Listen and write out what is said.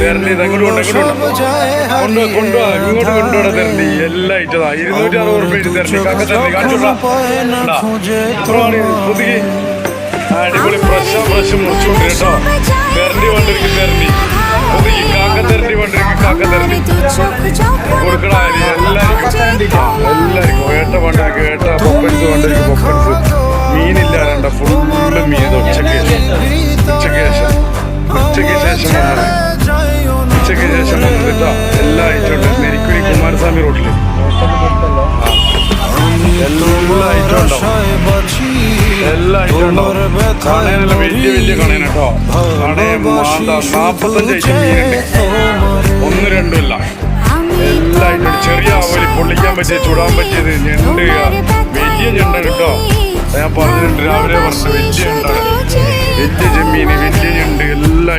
തെരണ്ടി ഇങ്ങോട്ട് കൊണ്ടുപോവാ ഇങ്ങോട്ട് കൊണ്ടുപോടാ തെരണ്ടി എല്ലാം ഇറ്റതാ 260 തെരണ്ടി കാക്ക തെരണ്ടി കാണിച്ചോളാം അടിപൊളി ഫ്രഷ് മുറിച്ചുകൊണ്ട് കേട്ടോ തെരണ്ടി കൊണ്ടിരിക്കും തെരണ്ടി പുതുക്കി കാക്ക തെരണ്ടി കൊണ്ടിരിക്കും കാക്ക തെരണ്ടി കൊടുക്കണ എല്ലാവർക്കും ഏട്ട കൊണ്ടിരിക്കും ഏട്ട പൊപ്പൻസ് കൊണ്ടിരിക്കും പൊപ്പൻസ് മീനില്ല രണ്ട ഫുള്ള് മീൻ ഉച്ചയ്ക്ക് ശേഷം വന്നിട്ടോ എല്ലാ ഐറ്റമുണ്ട് നെരിക്കുരി കുമാരസ്വാമി റോട്ടിൽ എല്ലാ ഐറ്റം ഉണ്ടാവും എല്ലാ ഐറ്റം ഉണ്ടാവും കണയനെല്ലാം വലിയ കണയൻ കേട്ടോ കണയം 45 ഐറ്റം മീനുണ്ട് 1-2 ഇല്ല എല്ലാ ഐറ്റം ചെറിയ ആവലി പൊള്ളിക്കാൻ പറ്റിയ ചുടാൻ പറ്റിയത് ഞണ്ട് വലിയ ഞണ്ട കേട്ടോ ഞാൻ പറഞ്ഞിട്ടുണ്ട് രാവിലെ പറഞ്ഞ വലിയ ഞണ്ടാണ് വലിയ ചെമ്മീന് വലിയ ഞണ്ട് എല്ലാ